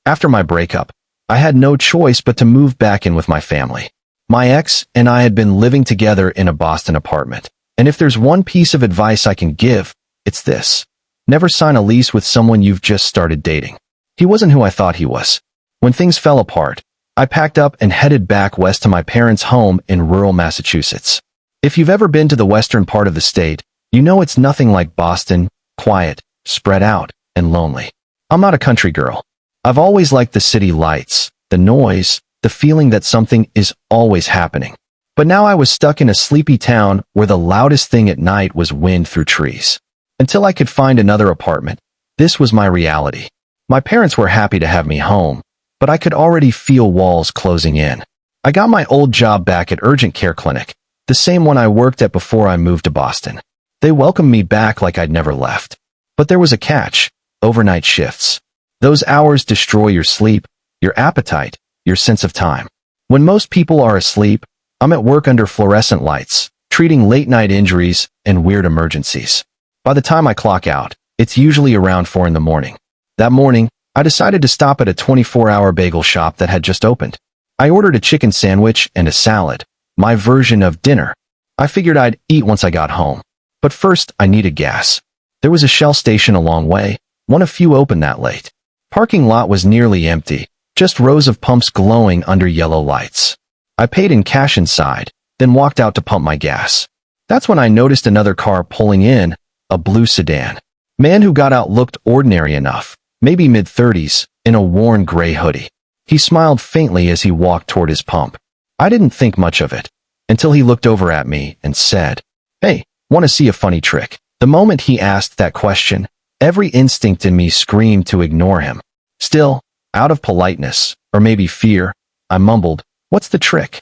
After my breakup, I had no choice but to move back in with my family. My ex and I had been living together in a Boston apartment. And if there's one piece of advice I can give, it's this. Never sign a lease with someone you've just started dating. He wasn't who I thought he was. When things fell apart, I packed up and headed back west to my parents' home in rural Massachusetts. If you've ever been to the western part of the state, you know it's nothing like Boston, quiet, spread out, and lonely. I'm not a country girl. I've always liked the city lights, the noise, the feeling that something is always happening. But now I was stuck in a sleepy town where the loudest thing at night was wind through trees. Until I could find another apartment, this was my reality. My parents were happy to have me home, but I could already feel walls closing in. I got my old job back at urgent care clinic, the same one I worked at before I moved to Boston. They welcomed me back like I'd never left. But there was a catch: overnight shifts. Those hours destroy your sleep, your appetite, your sense of time. When most people are asleep, I'm at work under fluorescent lights, treating late-night injuries and weird emergencies. By the time I clock out, it's usually around 4 in the morning. That morning, I decided to stop at a 24-hour bagel shop that had just opened. I ordered a chicken sandwich and a salad, my version of dinner. I figured I'd eat once I got home. But first, I needed gas. There was a Shell station a long way, one of few open that late. Parking lot was nearly empty, just rows of pumps glowing under yellow lights. I paid in cash inside, then walked out to pump my gas. That's when I noticed another car pulling in, a blue sedan. Man who got out looked ordinary enough, maybe mid-30s, in a worn gray hoodie. He smiled faintly as he walked toward his pump. I didn't think much of it, until he looked over at me and said, "Hey, want to see a funny trick?" The moment he asked that question, every instinct in me screamed to ignore him. Still, out of politeness, or maybe fear, I mumbled, "What's the trick?"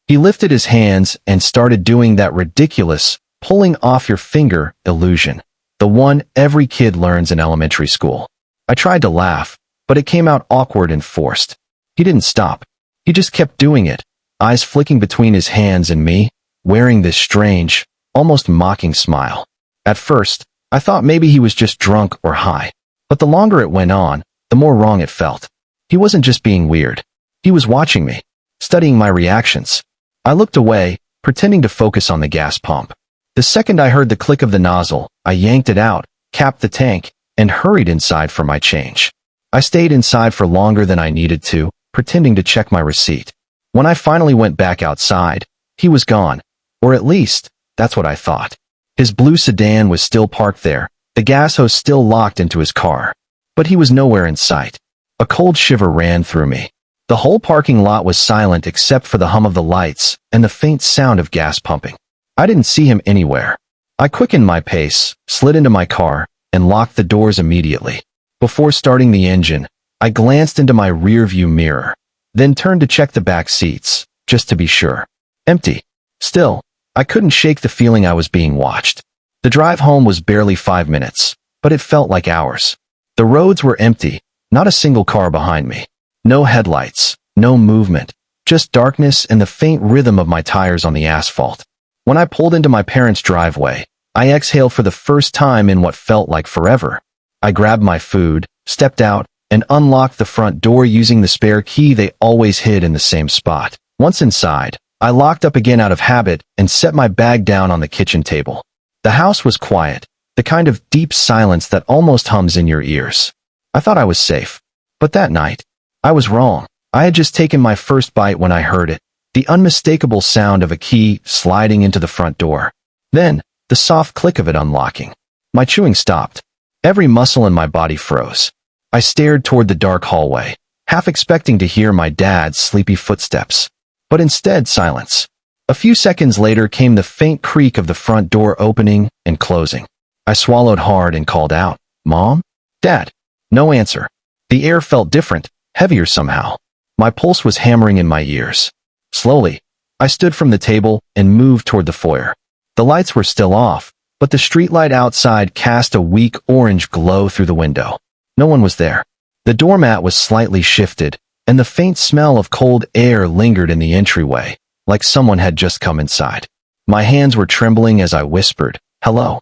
He lifted his hands and started doing that ridiculous, pulling off your finger illusion, the one every kid learns in elementary school. I tried to laugh, but it came out awkward and forced. He didn't stop. He just kept doing it, eyes flicking between his hands and me, wearing this strange, almost mocking smile. At first, I thought maybe he was just drunk or high, but the longer it went on, the more wrong it felt. He wasn't just being weird. He was watching me, studying my reactions. I looked away, pretending to focus on the gas pump. The second I heard the click of the nozzle, I yanked it out, capped the tank, and hurried inside for my change. I stayed inside for longer than I needed to, pretending to check my receipt. When I finally went back outside, he was gone, or at least, that's what I thought. His blue sedan was still parked there, the gas hose still locked into his car. But he was nowhere in sight. A cold shiver ran through me. The whole parking lot was silent except for the hum of the lights and the faint sound of gas pumping. I didn't see him anywhere. I quickened my pace, slid into my car, and locked the doors immediately. Before starting the engine, I glanced into my rearview mirror, then turned to check the back seats, just to be sure. Empty. Still, I couldn't shake the feeling I was being watched. The drive home was barely 5 minutes, but it felt like hours. The roads were empty, not a single car behind me. No headlights, no movement, just darkness and the faint rhythm of my tires on the asphalt. When I pulled into my parents' driveway, I exhaled for the first time in what felt like forever. I grabbed my food, stepped out, and unlocked the front door using the spare key they always hid in the same spot. Once inside, I locked up again out of habit and set my bag down on the kitchen table. The house was quiet, the kind of deep silence that almost hums in your ears. I thought I was safe. But that night, I was wrong. I had just taken my first bite when I heard it, the unmistakable sound of a key sliding into the front door. Then, the soft click of it unlocking. My chewing stopped. Every muscle in my body froze. I stared toward the dark hallway, half expecting to hear my dad's sleepy footsteps. But instead, silence. A few seconds later came the faint creak of the front door opening and closing. I swallowed hard and called out, "Mom? Dad?" No answer. The air felt different, heavier somehow. My pulse was hammering in my ears. Slowly, I stood from the table and moved toward the foyer. The lights were still off, but the streetlight outside cast a weak orange glow through the window. No one was there. The doormat was slightly shifted, and the faint smell of cold air lingered in the entryway, like someone had just come inside. My hands were trembling as I whispered, "Hello."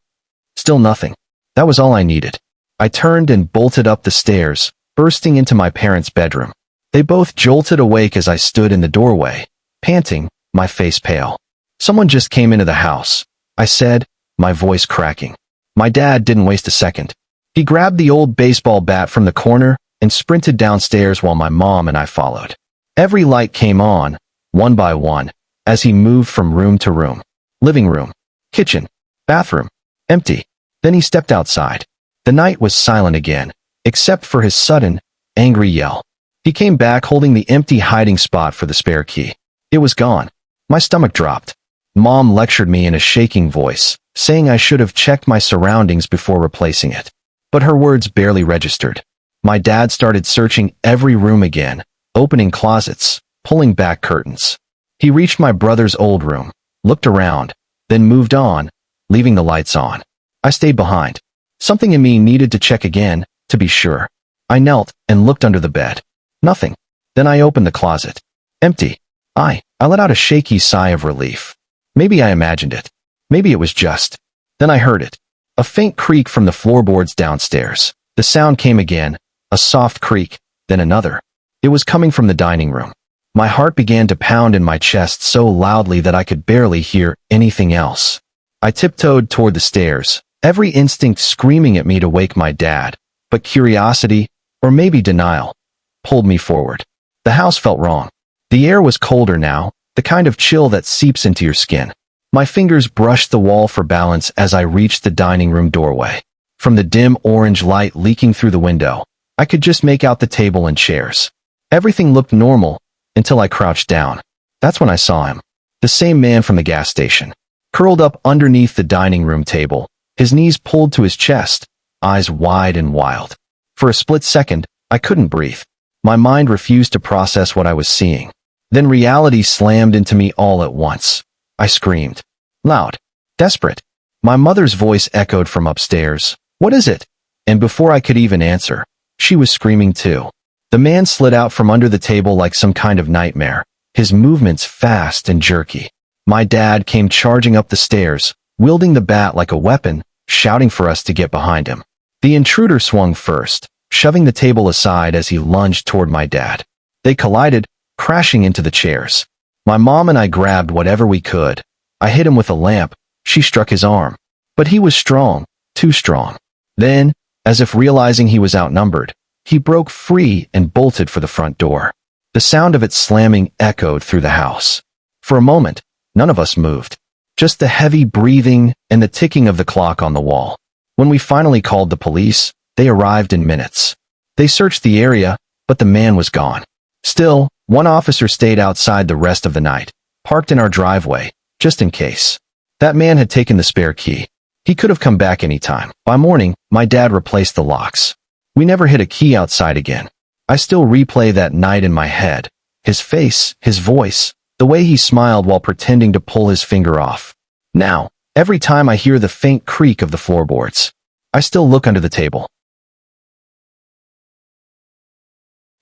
Still nothing. That was all I needed. I turned and bolted up the stairs, bursting into my parents' bedroom. They both jolted awake as I stood in the doorway, panting, my face pale. "Someone just came into the house," I said, my voice cracking. My dad didn't waste a second. He grabbed the old baseball bat from the corner and sprinted downstairs while my mom and I followed. Every light came on, one by one, as he moved from room to room. Living room, kitchen, bathroom, empty. Then he stepped outside. The night was silent again, except for his sudden, angry yell. He came back holding the empty hiding spot for the spare key. It was gone. My stomach dropped. Mom lectured me in a shaking voice, saying I should have checked my surroundings before replacing it. But her words barely registered. My dad started searching every room again, opening closets, pulling back curtains. He reached my brother's old room, looked around, then moved on, leaving the lights on. I stayed behind. Something in me needed to check again, to be sure. I knelt and looked under the bed. Nothing. Then I opened the closet. Empty. I let out a shaky sigh of relief. Maybe I imagined it. Maybe it was just. Then I heard it. A faint creak from the floorboards downstairs. The sound came again, a soft creak, then another. It was coming from the dining room. My heart began to pound in my chest so loudly that I could barely hear anything else. I tiptoed toward the stairs, every instinct screaming at me to wake my dad, but curiosity, or maybe denial, pulled me forward. The house felt wrong. The air was colder now, the kind of chill that seeps into your skin. My fingers brushed the wall for balance as I reached the dining room doorway. From the dim orange light leaking through the window, I could just make out the table and chairs. Everything looked normal until I crouched down. That's when I saw him. The same man from the gas station. Curled up underneath the dining room table, his knees pulled to his chest, eyes wide and wild. For a split second, I couldn't breathe. My mind refused to process what I was seeing. Then reality slammed into me all at once. I screamed. Loud. Desperate. My mother's voice echoed from upstairs. "What is it?" And before I could even answer, she was screaming too. The man slid out from under the table like some kind of nightmare, his movements fast and jerky. My dad came charging up the stairs, wielding the bat like a weapon, shouting for us to get behind him. The intruder swung first, shoving the table aside as he lunged toward my dad. They collided, crashing into the chairs. My mom and I grabbed whatever we could. I hit him with a lamp. She struck his arm. But he was strong, too strong. Then, as if realizing he was outnumbered, he broke free and bolted for the front door. The sound of it slamming echoed through the house. For a moment, none of us moved. Just the heavy breathing and the ticking of the clock on the wall. When we finally called the police, they arrived in minutes. They searched the area, but the man was gone. Still, one officer stayed outside the rest of the night, parked in our driveway, just in case. That man had taken the spare key. He could have come back any time. By morning, my dad replaced the locks. We never hid a key outside again. I still replay that night in my head. His face, his voice, the way he smiled while pretending to pull his finger off. Now, every time I hear the faint creak of the floorboards, I still look under the table.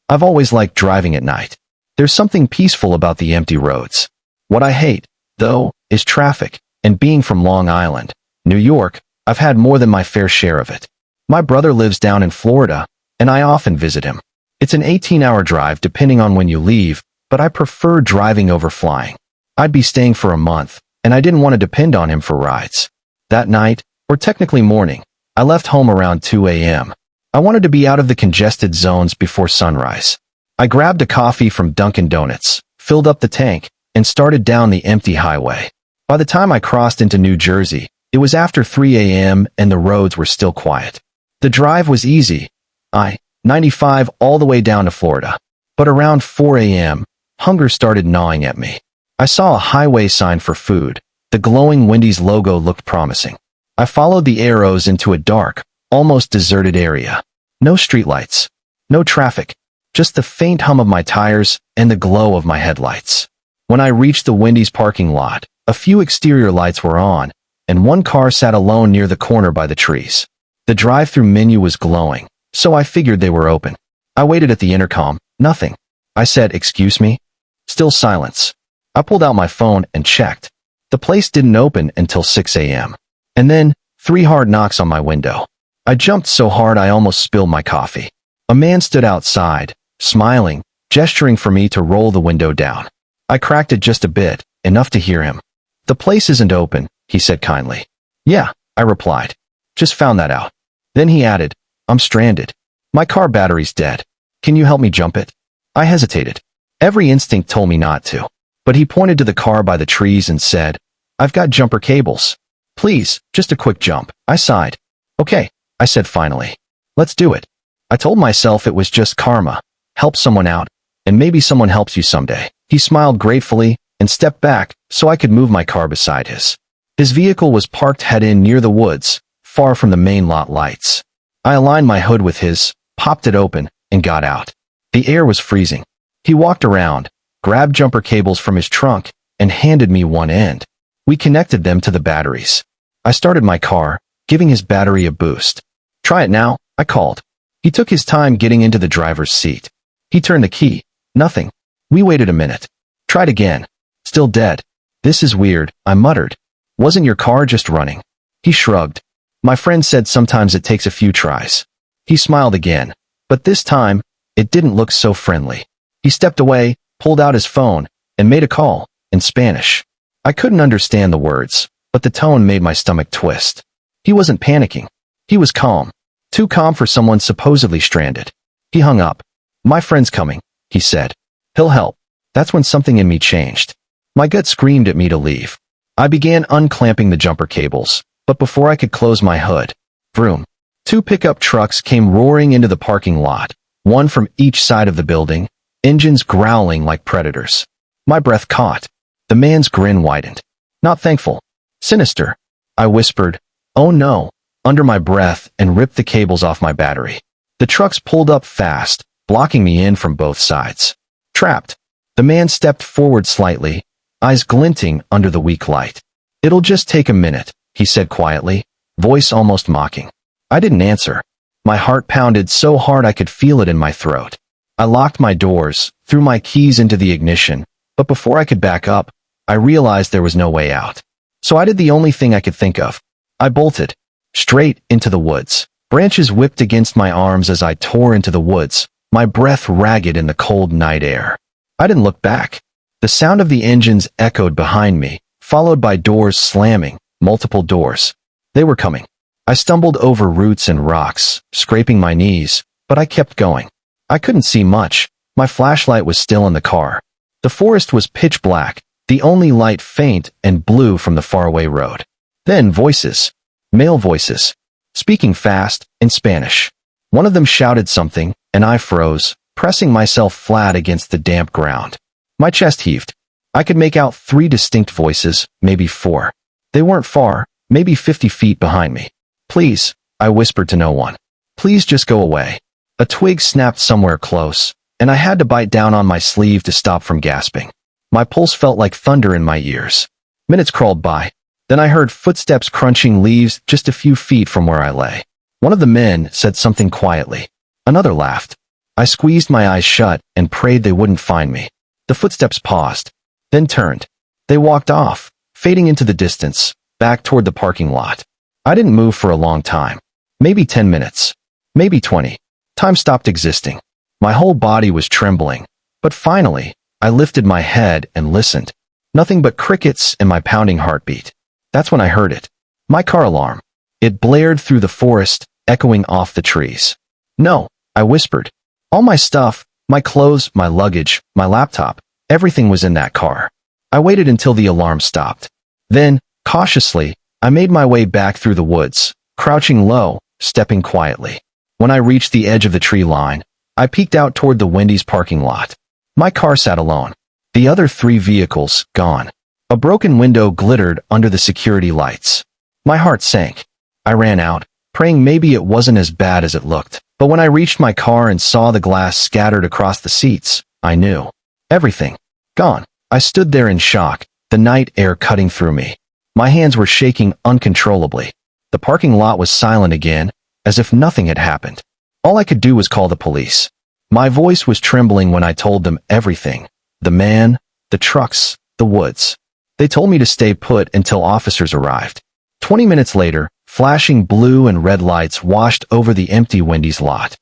I've always liked driving at night. There's something peaceful about the empty roads. What I hate, though, is traffic, and being from Long Island, New York, I've had more than my fair share of it. My brother lives down in Florida, and I often visit him. It's an 18-hour drive depending on when you leave, but I prefer driving over flying. I'd be staying for a month, and I didn't want to depend on him for rides. That night, or technically morning, I left home around 2 a.m. I wanted to be out of the congested zones before sunrise. I grabbed a coffee from Dunkin' Donuts, filled up the tank, and started down the empty highway. By the time I crossed into New Jersey, it was after 3 a.m. and the roads were still quiet. The drive was easy. I-95 all the way down to Florida. But around 4 a.m., hunger started gnawing at me. I saw a highway sign for food. The glowing Wendy's logo looked promising. I followed the arrows into a dark, almost deserted area. No streetlights. No traffic. Just the faint hum of my tires and the glow of my headlights. When I reached the Wendy's parking lot, a few exterior lights were on, and one car sat alone near the corner by the trees. The drive-thru menu was glowing, so I figured they were open. I waited at the intercom. Nothing. I said, "Excuse me?" Still silence. I pulled out my phone and checked. The place didn't open until 6 a.m. And then, 3 hard knocks on my window. I jumped so hard I almost spilled my coffee. A man stood outside, smiling, gesturing for me to roll the window down. I cracked it just a bit, enough to hear him. "The place isn't open," he said kindly. "Yeah," I replied. "Just found that out." Then he added, "I'm stranded. My car battery's dead. Can you help me jump it?" I hesitated. Every instinct told me not to. But he pointed to the car by the trees and said, "I've got jumper cables. Please, just a quick jump." I sighed. "Okay," I said finally. "Let's do it." I told myself it was just karma. Help someone out, and maybe someone helps you someday. He smiled gratefully and stepped back so I could move my car beside his. His vehicle was parked head-in near the woods, far from the main lot lights. I aligned my hood with his, popped it open, and got out. The air was freezing. He walked around, grabbed jumper cables from his trunk, and handed me one end. We connected them to the batteries. I started my car, giving his battery a boost. "Try it now," I called. He took his time getting into the driver's seat. He turned the key. Nothing. We waited a minute. Tried again. Still dead. "This is weird," I muttered. "Wasn't your car just running?" He shrugged. "My friend said sometimes it takes a few tries." He smiled again, but this time, it didn't look so friendly. He stepped away, pulled out his phone, and made a call, in Spanish. I couldn't understand the words, but the tone made my stomach twist. He wasn't panicking. He was calm. Too calm for someone supposedly stranded. He hung up. "My friend's coming," he said. "He'll help." That's when something in me changed. My gut screamed at me to leave. I began unclamping the jumper cables, but before I could close my hood, vroom. 2 pickup trucks came roaring into the parking lot, one from each side of the building, engines growling like predators. My breath caught. The man's grin widened. "Not thankful. Sinister," I whispered, "Oh no," under my breath and ripped the cables off my battery. The trucks pulled up fast, blocking me in from both sides. Trapped. The man stepped forward slightly, eyes glinting under the weak light. "It'll just take a minute," he said quietly, voice almost mocking. I didn't answer. My heart pounded so hard I could feel it in my throat. I locked my doors, threw my keys into the ignition, but before I could back up, I realized there was no way out. So I did the only thing I could think of. I bolted. Straight into the woods. Branches whipped against my arms as I tore into the woods, my breath ragged in the cold night air. I didn't look back. The sound of the engines echoed behind me, followed by doors slamming, multiple doors. They were coming. I stumbled over roots and rocks, scraping my knees, but I kept going. I couldn't see much. My flashlight was still in the car. The forest was pitch black, the only light faint and blue from the faraway road. Then voices. Male voices. Speaking fast, in Spanish. One of them shouted something, and I froze, pressing myself flat against the damp ground. My chest heaved. I could make out 3 distinct voices, maybe 4. They weren't far, maybe 50 feet behind me. "Please," I whispered to no one. "Please just go away." A twig snapped somewhere close, and I had to bite down on my sleeve to stop from gasping. My pulse felt like thunder in my ears. Minutes crawled by. Then I heard footsteps crunching leaves just a few feet from where I lay. One of the men said something quietly. Another laughed. I squeezed my eyes shut and prayed they wouldn't find me. The footsteps paused, then turned. They walked off, fading into the distance, back toward the parking lot. I didn't move for a long time. Maybe 10 minutes. Maybe 20. Time stopped existing. My whole body was trembling. But finally, I lifted my head and listened. Nothing but crickets and my pounding heartbeat. That's when I heard it. My car alarm. It blared through the forest, echoing off the trees. "No," I whispered. "All my stuff, my clothes, my luggage, my laptop, everything was in that car." I waited until the alarm stopped. Then, cautiously, I made my way back through the woods, crouching low, stepping quietly. When I reached the edge of the tree line, I peeked out toward the Wendy's parking lot. My car sat alone. The other 3 vehicles, gone. A broken window glittered under the security lights. My heart sank. I ran out, praying maybe it wasn't as bad as it looked. But when I reached my car and saw the glass scattered across the seats, I knew. Everything. Gone. I stood there in shock, the night air cutting through me. My hands were shaking uncontrollably. The parking lot was silent again, as if nothing had happened. All I could do was call the police. My voice was trembling when I told them everything. The man, the trucks, the woods. They told me to stay put until officers arrived. 20 minutes later, flashing blue and red lights washed over the empty Wendy's lot.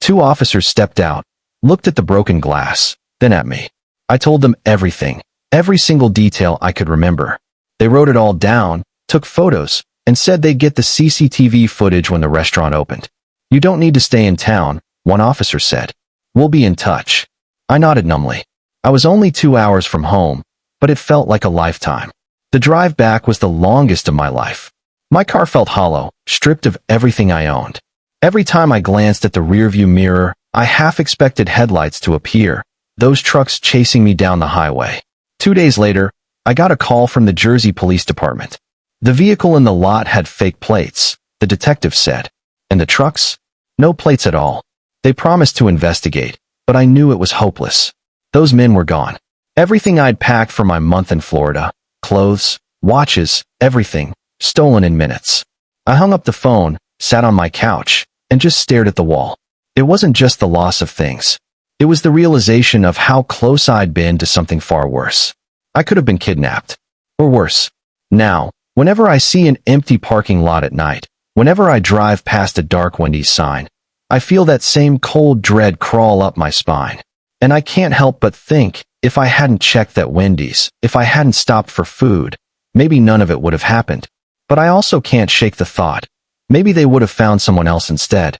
2 officers stepped out, looked at the broken glass, then at me. I told them everything, every single detail I could remember. They wrote it all down, took photos, and said they'd get the CCTV footage when the restaurant opened. "You don't need to stay in town," one officer said. "We'll be in touch." I nodded numbly. I was only 2 hours from home, but it felt like a lifetime. The drive back was the longest of my life. My car felt hollow, stripped of everything I owned. Every time I glanced at the rearview mirror, I half expected headlights to appear, those trucks chasing me down the highway. 2 days later, I got a call from the Jersey Police Department. The vehicle in the lot had fake plates, the detective said. And the trucks? No plates at all. They promised to investigate, but I knew it was hopeless. Those men were gone. Everything I'd packed for my month in Florida, clothes, watches, everything, stolen in minutes. I hung up the phone, sat on my couch, and just stared at the wall. It wasn't just the loss of things. It was the realization of how close I'd been to something far worse. I could have been kidnapped. Or worse. Now, whenever I see an empty parking lot at night, whenever I drive past a dark Wendy's sign, I feel that same cold dread crawl up my spine. And I can't help but think, if I hadn't checked that Wendy's, if I hadn't stopped for food, maybe none of it would have happened. But I also can't shake the thought, maybe they would have found someone else instead.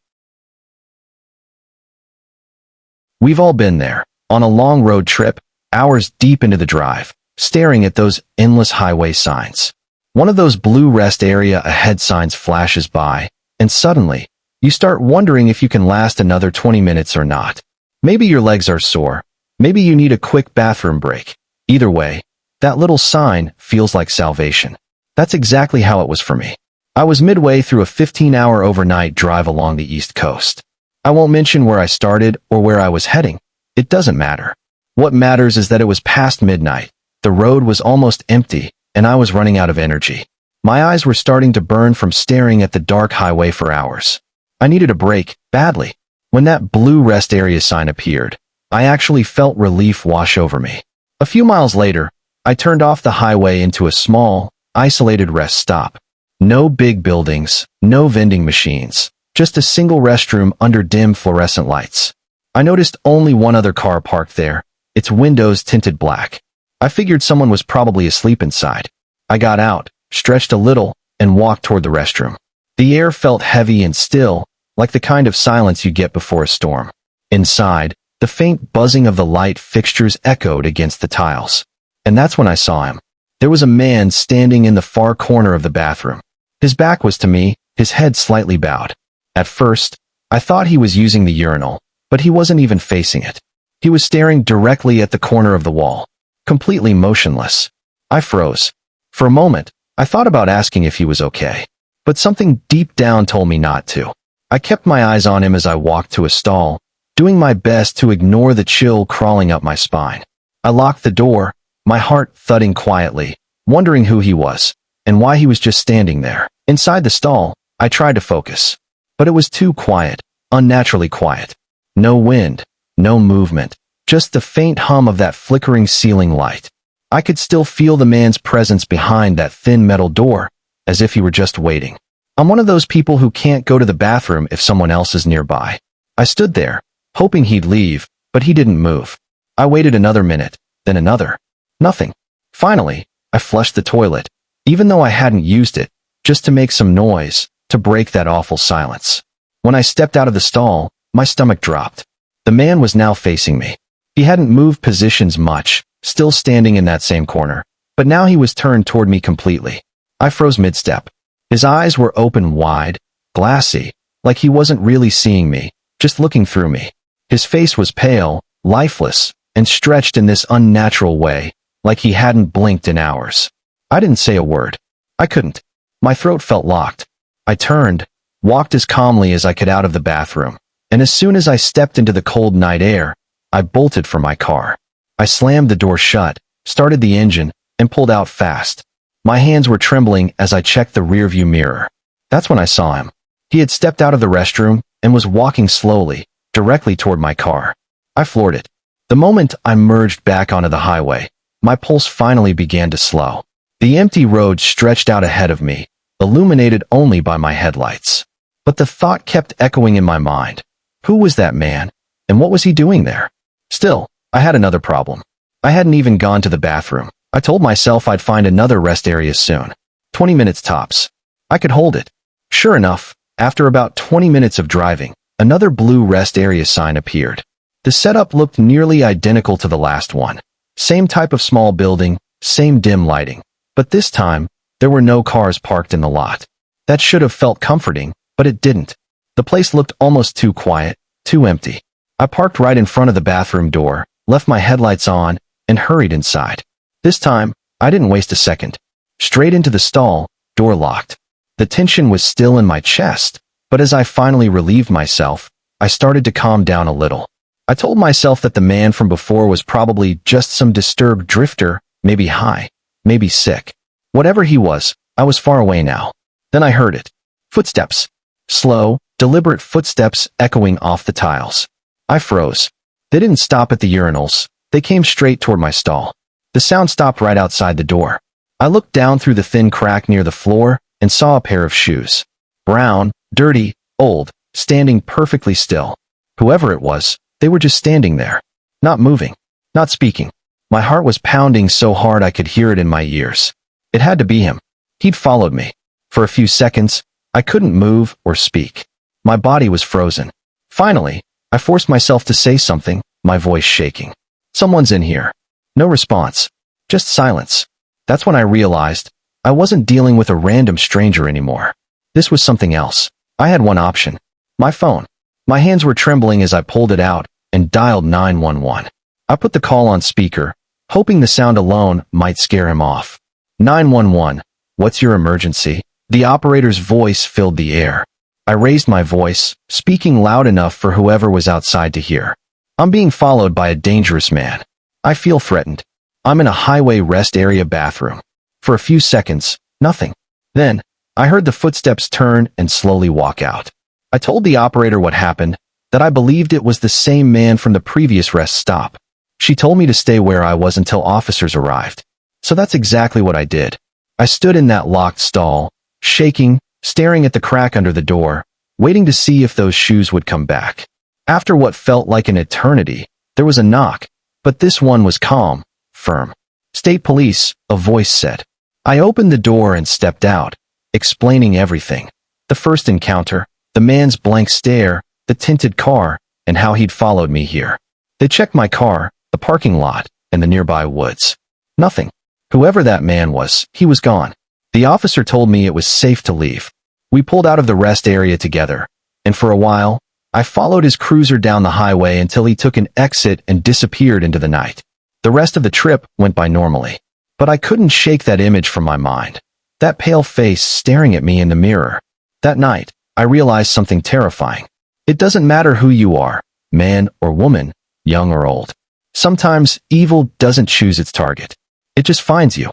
We've all been there, on a long road trip, hours deep into the drive, staring at those endless highway signs. One of those blue rest area ahead signs flashes by, and suddenly, you start wondering if you can last another 20 minutes or not. Maybe your legs are sore. Maybe you need a quick bathroom break. Either way, that little sign feels like salvation. That's exactly how it was for me. I was midway through a 15-hour overnight drive along the East Coast. I won't mention where I started or where I was heading. It doesn't matter. What matters is that it was past midnight. The road was almost empty, and I was running out of energy. My eyes were starting to burn from staring at the dark highway for hours. I needed a break, badly. When that blue rest area sign appeared, I actually felt relief wash over me. A few miles later, I turned off the highway into a small, isolated rest stop. No big buildings, no vending machines, just a single restroom under dim fluorescent lights. I noticed only one other car parked there, its windows tinted black. I figured someone was probably asleep inside. I got out, stretched a little, and walked toward the restroom. The air felt heavy and still, like the kind of silence you get before a storm. Inside, the faint buzzing of the light fixtures echoed against the tiles. And that's when I saw him. There was a man standing in the far corner of the bathroom. His back was to me, his head slightly bowed. At first, I thought he was using the urinal, but he wasn't even facing it. He was staring directly at the corner of the wall, completely motionless. I froze. For a moment, I thought about asking if he was okay, but something deep down told me not to. I kept my eyes on him as I walked to a stall, doing my best to ignore the chill crawling up my spine. I locked the door, my heart thudding quietly, wondering who he was, and why he was just standing there. Inside the stall, I tried to focus, but it was too quiet, unnaturally quiet. No wind, no movement, just the faint hum of that flickering ceiling light. I could still feel the man's presence behind that thin metal door, as if he were just waiting. I'm one of those people who can't go to the bathroom if someone else is nearby. I stood there, hoping he'd leave, but he didn't move. I waited another minute, then another. Nothing. Finally, I flushed the toilet, even though I hadn't used it, just to make some noise, to break that awful silence. When I stepped out of the stall, my stomach dropped. The man was now facing me. He hadn't moved positions much, still standing in that same corner, but now he was turned toward me completely. I froze mid-step. His eyes were open wide, glassy, like he wasn't really seeing me, just looking through me. His face was pale, lifeless, and stretched in this unnatural way, like he hadn't blinked in hours. I didn't say a word. I couldn't. My throat felt locked. I turned, walked as calmly as I could out of the bathroom, and as soon as I stepped into the cold night air, I bolted for my car. I slammed the door shut, started the engine, and pulled out fast. My hands were trembling as I checked the rearview mirror. That's when I saw him. He had stepped out of the restroom and was walking slowly, directly toward my car. I floored it. The moment I merged back onto the highway, my pulse finally began to slow. The empty road stretched out ahead of me, illuminated only by my headlights. But the thought kept echoing in my mind. Who was that man? And what was he doing there? Still, I had another problem. I hadn't even gone to the bathroom. I told myself I'd find another rest area soon. 20 minutes tops. I could hold it. Sure enough, after about 20 minutes of driving, another blue rest area sign appeared. The setup looked nearly identical to the last one. Same type of small building, same dim lighting. But this time, there were no cars parked in the lot. That should have felt comforting, but it didn't. The place looked almost too quiet, too empty. I parked right in front of the bathroom door, left my headlights on, and hurried inside. This time, I didn't waste a second. Straight into the stall, door locked. The tension was still in my chest, but as I finally relieved myself, I started to calm down a little. I told myself that the man from before was probably just some disturbed drifter, maybe high, maybe sick. Whatever he was, I was far away now. Then I heard it. Footsteps. Slow, deliberate footsteps echoing off the tiles. I froze. They didn't stop at the urinals. They came straight toward my stall. The sound stopped right outside the door. I looked down through the thin crack near the floor and saw a pair of shoes. Brown, dirty, old, standing perfectly still. Whoever it was, they were just standing there. Not moving. Not speaking. My heart was pounding so hard I could hear it in my ears. It had to be him. He'd followed me. For a few seconds, I couldn't move or speak. My body was frozen. Finally, I forced myself to say something, my voice shaking. Someone's in here. No response. Just silence. That's when I realized I wasn't dealing with a random stranger anymore. This was something else. I had one option. My phone. My hands were trembling as I pulled it out and dialed 911. I put the call on speaker, hoping the sound alone might scare him off. 911. What's your emergency? The operator's voice filled the air. I raised my voice, speaking loud enough for whoever was outside to hear. I'm being followed by a dangerous man. I feel threatened. I'm in a highway rest area bathroom. For a few seconds, nothing. Then, I heard the footsteps turn and slowly walk out. I told the operator what happened, that I believed it was the same man from the previous rest stop. She told me to stay where I was until officers arrived. So that's exactly what I did. I stood in that locked stall, shaking, staring at the crack under the door, waiting to see if those shoes would come back. After what felt like an eternity, there was a knock, but this one was calm, firm. State police, a voice said. I opened the door and stepped out, explaining everything. The first encounter, the man's blank stare, the tinted car, and how he'd followed me here. They checked my car, the parking lot, and the nearby woods. Nothing. Whoever that man was, he was gone. The officer told me it was safe to leave. We pulled out of the rest area together, and for a while, I followed his cruiser down the highway until he took an exit and disappeared into the night. The rest of the trip went by normally, but I couldn't shake that image from my mind. That pale face staring at me in the mirror. That night, I realized something terrifying. It doesn't matter who you are, man or woman, young or old. Sometimes evil doesn't choose its target. It just finds you.